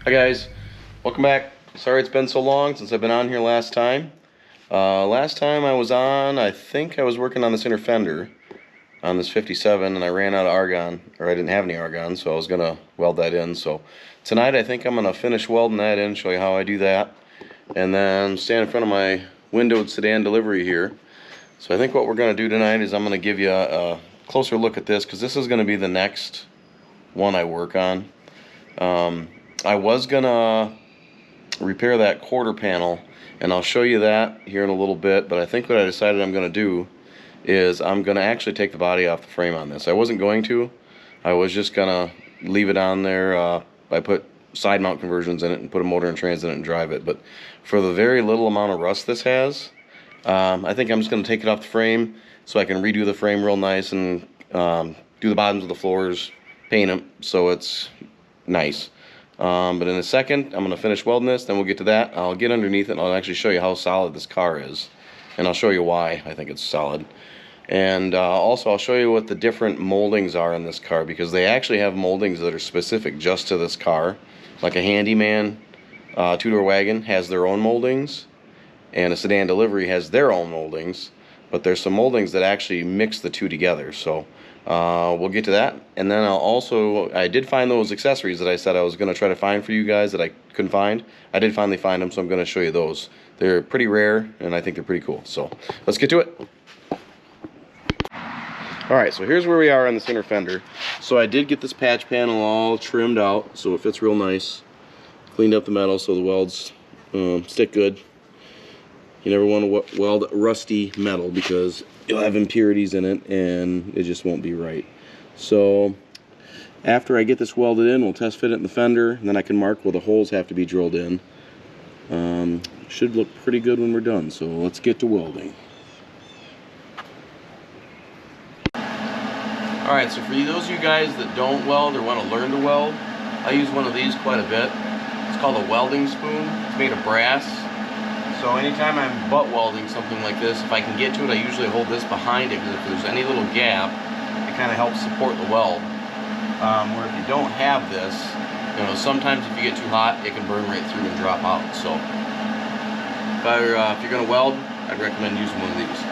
Hi guys, welcome back. Sorry it's been so long since I've been on here last time. Last time I was on, I think I was working on this inner fender on this 57 and I ran out of argon, or I didn't have any argon, so I was gonna weld that in. So tonight I think I'm gonna finish welding that in, show you how I do that, and then stand in front of my windowed sedan delivery here. So I think what we're gonna do tonight is I'm gonna give you a closer look at this, because this is gonna be the next one I work on. I was gonna repair that quarter panel, and I'll show you that here in a little bit, but I think what I decided I'm gonna do is I'm gonna actually take the body off the frame on this. I wasn't going to. I was just gonna leave it on there. I put side mount conversions in it and put a motor and trans in it and drive it, but for the very little amount of rust this has, I think I'm just gonna take it off the frame so I can redo the frame real nice and do the bottoms of the floors, paint them so it's nice. But in a second, I'm going to finish welding this, then we'll get to that. I'll get underneath it and I'll actually show you how solid this car is. And I'll show you why I think it's solid. And also I'll show you what the different moldings are in this car, because they actually have moldings that are specific just to this car. Like a handyman two-door wagon has their own moldings, and a sedan delivery has their own moldings. But there's some moldings that actually mix the two together. So we'll get to that, and then I did find those accessories that I said I was going to try to find for you guys that I couldn't find. I did finally find them, so I'm going to show you those. They're pretty rare, and I think they're pretty cool. So let's get to it. Alright, so here's where we are on the center fender. So I did get this patch panel all trimmed out, so it fits real nice. Cleaned up the metal so the welds stick good. You never want to weld rusty metal because you'll have impurities in it and it just won't be right. So after I get this welded in, we'll test fit it in the fender, and then I can mark where the holes have to be drilled in. Should look pretty good when we're done, so let's get to welding. Alright, so for those of you guys that don't weld or want to learn to weld, I use one of these quite a bit. It's called a welding spoon. It's made of brass. So anytime I'm butt welding something like this, if I can get to it, I usually hold this behind it, because if there's any little gap, it kind of helps support the weld. Where if you don't have this, you know, sometimes if you get too hot, it can burn right through and drop out. So if you're going to weld, I'd recommend using one of these.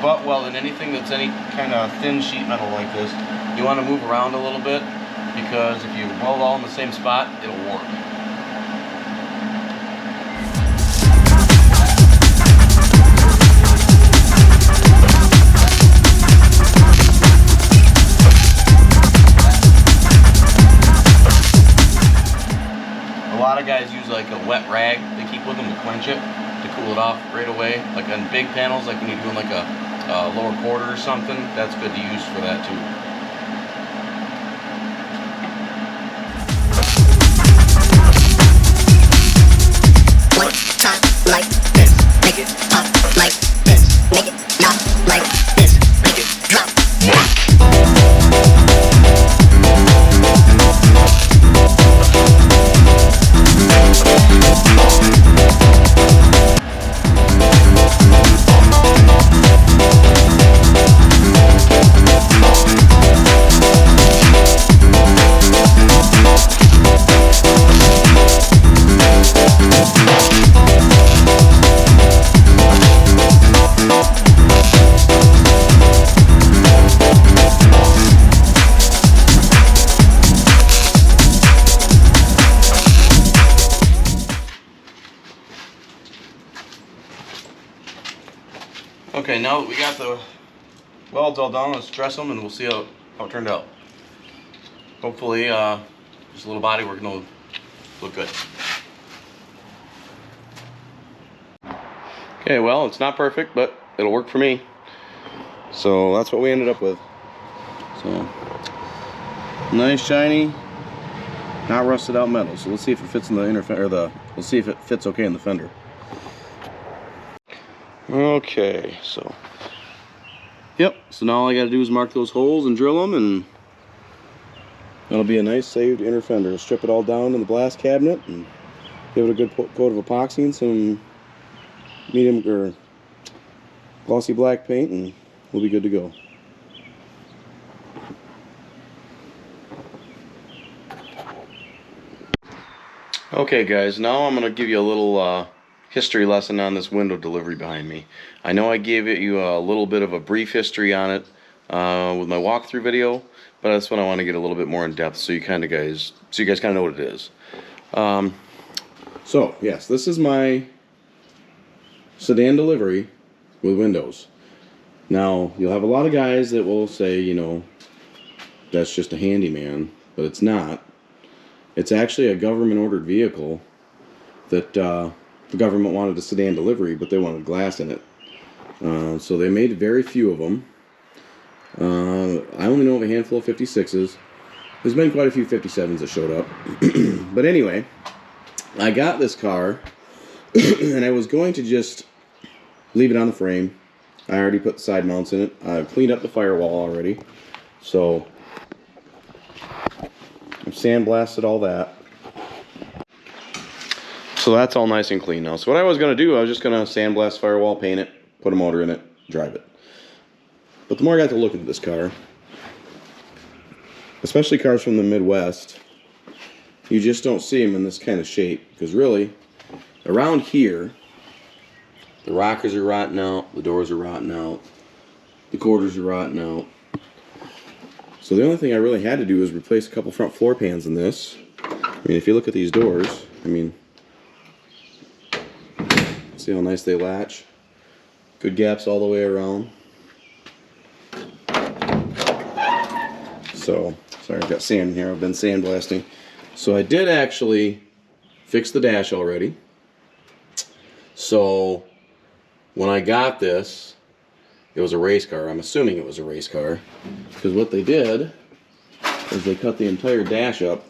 Butt welding anything that's any kind of thin sheet metal like this, you want to move around a little bit, because if you weld all in the same spot, it'll work. A lot of guys use like a wet rag they keep with them to quench it, to cool it off right away. Like on big panels, like when you're doing like a lower quarter or something, that's good to use for that too. One time like this, make it pop like this, make it not like this, make it drop. Okay, now that we got the welds all done, let's dress them and we'll see how it turned out. Hopefully, just a little body work will look good. Okay, well, it's not perfect, but it'll work for me. So that's what we ended up with. So nice, shiny, not rusted out metal. So let's see if it fits in the inner fender, let's see if it fits okay in the fender. Okay, so yep. So now all I got to do is mark those holes and drill them, and that'll be a nice saved inner fender. Strip it all down in the blast cabinet and give it a good coat of epoxy and some medium or glossy black paint, and we'll be good to go. Okay guys, now I'm going to give you a little history lesson on this window delivery behind me. I know I gave you a little bit of a brief history on it with my walkthrough video, but that's when I want to get a little bit more in depth so you guys kind of know what it is. So yes, this is my sedan delivery with windows. Now you'll have a lot of guys that will say, you know, that's just a handyman, but it's not. It's actually a government ordered vehicle that the government wanted a sedan delivery, but they wanted glass in it. So they made very few of them. I only know of a handful of 56s. There's been quite a few 57s that showed up. But anyway, I got this car and I was going to just leave it on the frame. I already put the side mounts in it. I've cleaned up the firewall already. So I've sandblasted all that. So that's all nice and clean now. So what I was going to do, I was just going to sandblast firewall, paint it, put a motor in it, drive it. But the more I got to look at this car, especially cars from the Midwest, you just don't see them in this kind of shape. Because really, around here, the rockers are rotting out, the doors are rotting out, the quarters are rotting out. So the only thing I really had to do was replace a couple front floor pans in this. I mean, if you look at these doors, I mean, see how nice they latch? Good gaps all the way around. So, sorry, I've got sand in here. I've been sandblasting. So I did actually fix the dash already. So when I got this, it was a race car. I'm assuming it was a race car, because what they did is they cut the entire dash up.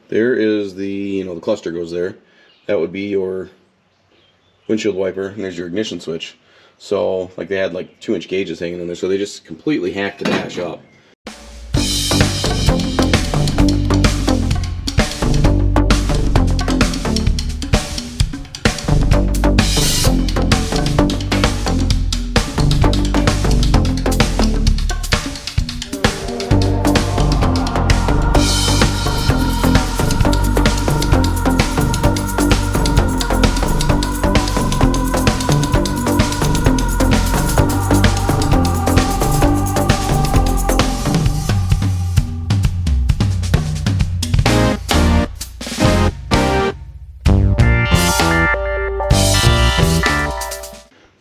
There is the, you know, the cluster goes there. That would be your windshield wiper, and there's your ignition switch. So, like, they had like 2-inch gauges hanging in there, so they just completely hacked the dash up.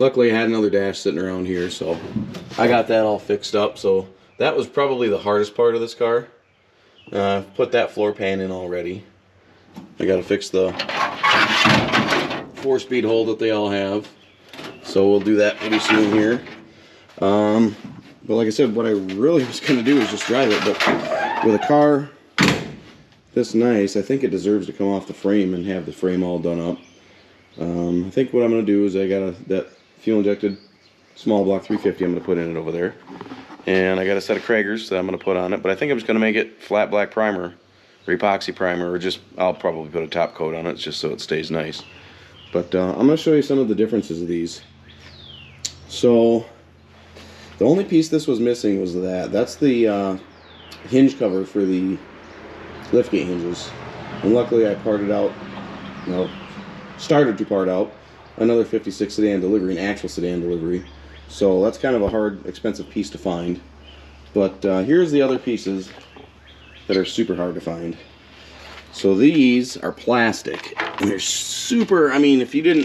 Luckily I had another dash sitting around here, so I got that all fixed up. So that was probably the hardest part of this car. Put that floor pan in already. I got to fix the 4-speed hole that they all have. So we'll do that pretty soon here. But like I said, what I really was going to do is just drive it. But with a car this nice, I think it deserves to come off the frame and have the frame all done up. I think what I'm going to do is I got that fuel injected small block 350 I'm going to put in it over there, and I got a set of Kragers that I'm going to put on it, but I think I'm just going to make it flat black primer or epoxy primer, or just I'll probably put a top coat on it just so it stays nice. But I'm going to show you some of the differences of these. So the only piece this was missing was that's the hinge cover for the liftgate hinges, and luckily I parted out, started to part out another 56 sedan delivery, an actual sedan delivery. So that's kind of a hard, expensive piece to find. But here's the other pieces that are super hard to find. So these are plastic, and they're super. I mean, if they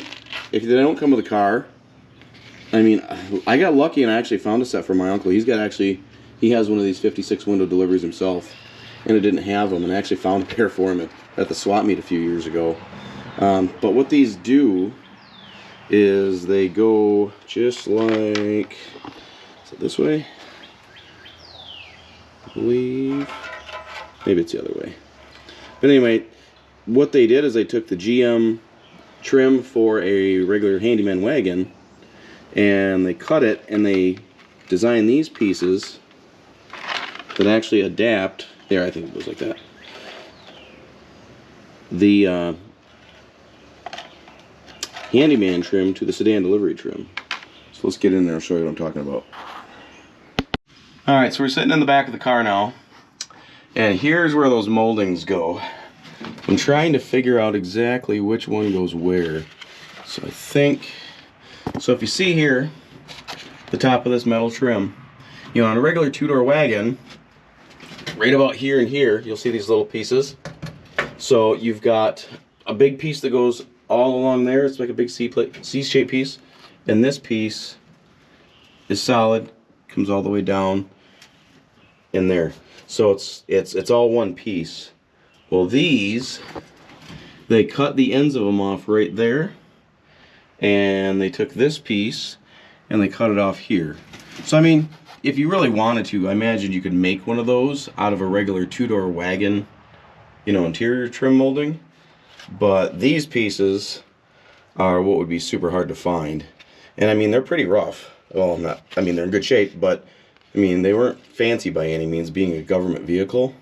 don't come with a car, I mean, I got lucky and I actually found a set for my uncle. He has one of these 56 window deliveries himself, and it didn't have them, and I actually found a pair for him at the swap meet a few years ago. But what these do is they go just like, is it this way? I believe, maybe it's the other way. But anyway, what they did is they took the GM trim for a regular handyman wagon, and they cut it, and they designed these pieces that actually adapt. There, I think it goes like that. The handyman trim to the sedan delivery trim. So let's get in there and show you what I'm talking about. Alright, so we're sitting in the back of the car now, and here's where those moldings go. I'm trying to figure out exactly which one goes where. So I think, so if you see here, the top of this metal trim, you know, on a regular two-door wagon, right about here and here, you'll see these little pieces. So you've got a big piece that goes all along there. It's like a big C-shaped piece, and this piece is solid, comes all the way down in there. So it's all one piece. Well, these, they cut the ends of them off right there, and they took this piece and they cut it off here. So I mean, if you really wanted to, I imagine you could make one of those out of a regular two-door wagon, you know, interior trim molding. But these pieces are what would be super hard to find. And I mean, they're pretty rough. Well, I mean, they're in good shape, but I mean, they weren't fancy by any means, being a government vehicle.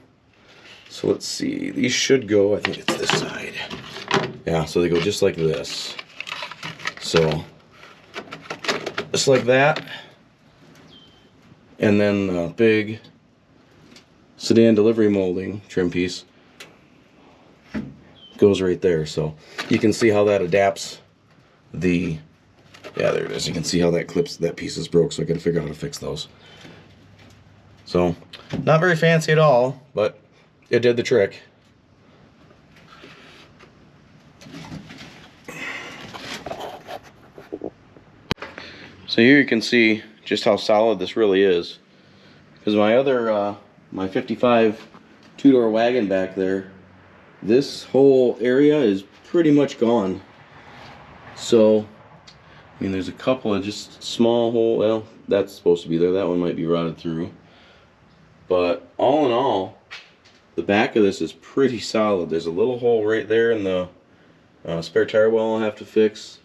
So let's see, these should go, I think it's this side. Yeah, so they go just like this. So, just like that. And then the big sedan delivery molding trim piece goes right there. So you can see how that adapts the, yeah, there it is. You can see how that clips, that piece is broke, so I gotta figure out how to fix those. So, not very fancy at all, but it did the trick. So here you can see just how solid this really is. Because my other, my 55 two-door wagon back there, this whole area is pretty much gone. So, I mean, there's a couple of just small hole, well, that's supposed to be there. That one might be rotted through. But all in all, the back of this is pretty solid. There's a little hole right there in the spare tire well I'll have to fix.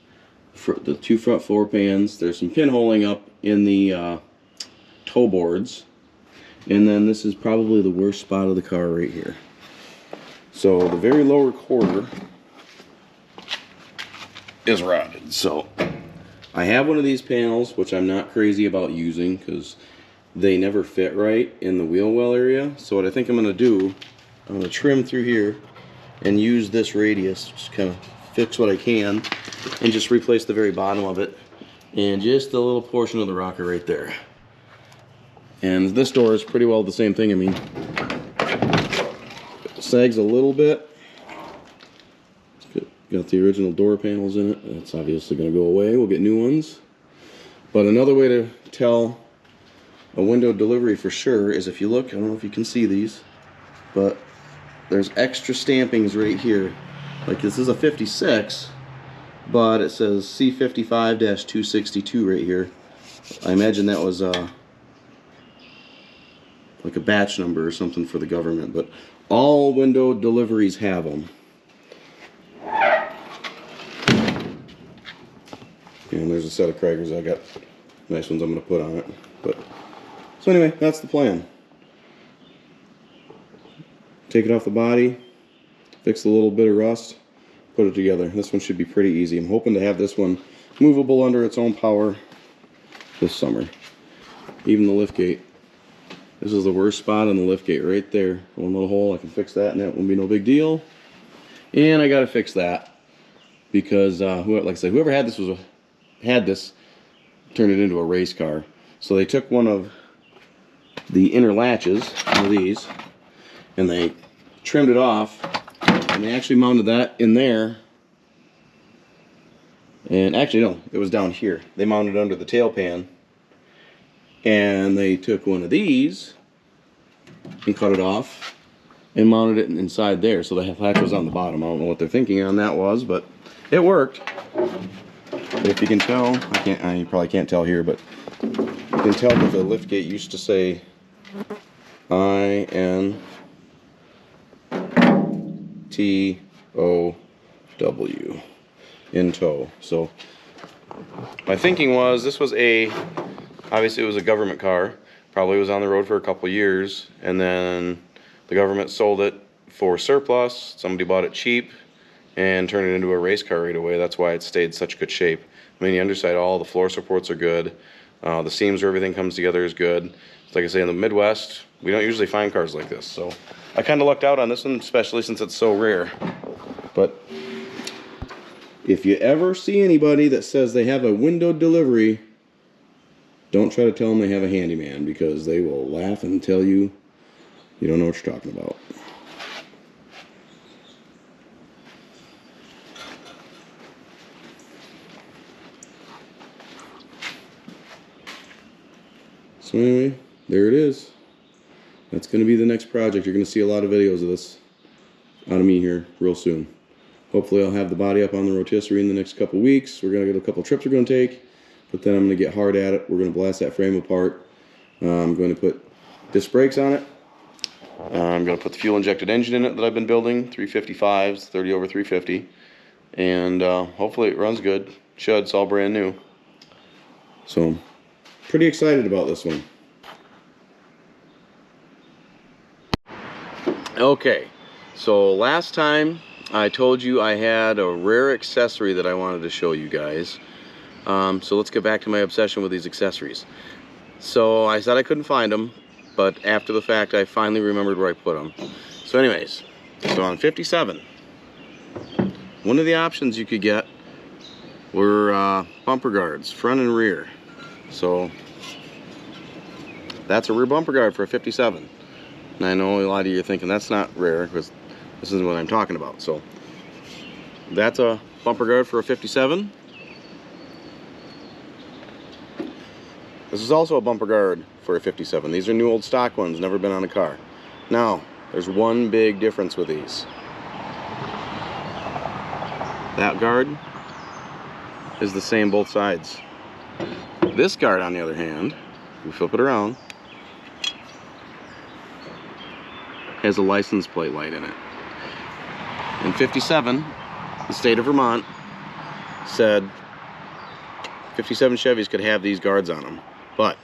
The two front floor pans. There's some pinholing up in the toe boards. And then this is probably the worst spot of the car right here. So the very lower quarter is rotted. So I have one of these panels, which I'm not crazy about using because they never fit right in the wheel well area. So what I think I'm going to do, I'm going to trim through here and use this radius, just kind of fix what I can, and just replace the very bottom of it and just a little portion of the rocker right there. And this door is pretty well the same thing. I mean, it sags a little bit. Got the original door panels in it. That's obviously going to go away. We'll get new ones. But another way to tell a window delivery for sure is if you look, I don't know if you can see these, but there's extra stampings right here. Like this is a 56, but it says C55-262 right here. I imagine that was like a batch number or something for the government, but all window deliveries have them. And there's a set of Kragers I got. Nice ones I'm going to put on it. But so anyway, that's the plan. Take it off the body, fix a little bit of rust, put it together. This one should be pretty easy. I'm hoping to have this one movable under its own power this summer. Even the liftgate. This is the worst spot on the liftgate right there. One little hole, I can fix that and that won't be no big deal. And I gotta fix that because like I said, whoever had this turned it into a race car. So they took one of the inner latches, one of these, and they trimmed it off And they actually mounted that in there. And actually, no, it was down here. They mounted under the tail pan. And they took one of these and cut it off and mounted it inside there. So the hatch was on the bottom. I don't know what they're thinking on that was, but it worked. But if you can tell, you probably can't tell here, but you can tell that the lift gate used to say INTOW in tow. So my thinking was this was obviously it was a government car, probably was on the road for a couple years, and then the government sold it for surplus. Somebody bought it cheap and turned it into a race car right away. That's why it stayed such good shape. I mean, the underside, all the floor supports are good. The seams where everything comes together is good. Like I say, in the Midwest, we don't usually find cars like this. So I kind of lucked out on this one, especially since it's so rare. But if you ever see anybody that says they have a window delivery, don't try to tell them they have a handyman, because they will laugh and tell you you don't know what you're talking about. So anyway, there it is. That's going to be the next project. You're going to see a lot of videos of this out of me here real soon. Hopefully I'll have the body up on the rotisserie in the next couple weeks. We're going to get a couple trips we're going to take, but then I'm going to get hard at it. We're going to blast that frame apart. I'm going to put disc brakes on it. I'm going to put the fuel injected engine in it that I've been building, 355s, 30 over 350. And hopefully it runs good. Should, it's all brand new. So, pretty excited about this one. Okay, so last time I told you I had a rare accessory that I wanted to show you guys. So let's get back to my obsession with these accessories. So I said I couldn't find them, but after the fact I finally remembered where I put them. So anyways, so on 57, one of the options you could get were bumper guards, front and rear. So that's a rear bumper guard for a 57. And I know a lot of you are thinking that's not rare, because this isn't what I'm talking about. So that's a bumper guard for a 57. This is also a bumper guard for a 57. These are new old stock ones, never been on a car. Now, there's one big difference with these. That guard is the same both sides. This guard, on the other hand, we flip it around, has a license plate light in it. In 57, the state of Vermont said 57 Chevys could have these guards on them, but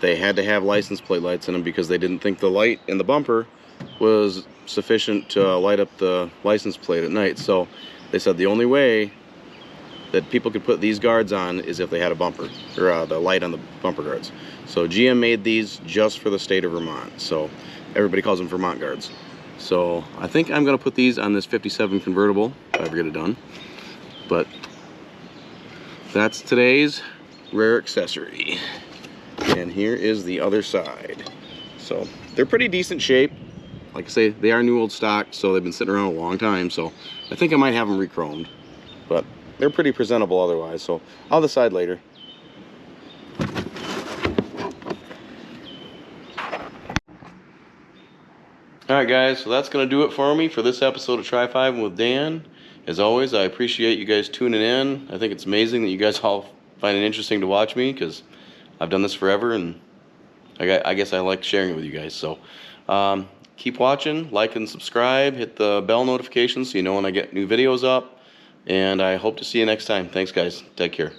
they had to have license plate lights in them because they didn't think the light in the bumper was sufficient to light up the license plate at night. So they said the only way that people could put these guards on is if they had a bumper, or the light on the bumper guards. So GM made these just for the state of Vermont. So everybody calls them Vermont guards. So I think I'm going to put these on this 57 convertible if I ever get it done. But that's today's rare accessory. And here is the other side. So they're pretty decent shape. Like I say, they are new old stock, so they've been sitting around a long time. So I think I might have them re-chromed. But they're pretty presentable otherwise. So I'll decide later. Alright guys, so that's going to do it for me for this episode of Tri-Fivin with Dan. As always, I appreciate you guys tuning in. I think it's amazing that you guys all find it interesting to watch me, because I've done this forever and I guess I like sharing it with you guys. So keep watching, like and subscribe, hit the bell notifications so you know when I get new videos up, and I hope to see you next time. Thanks guys, take care.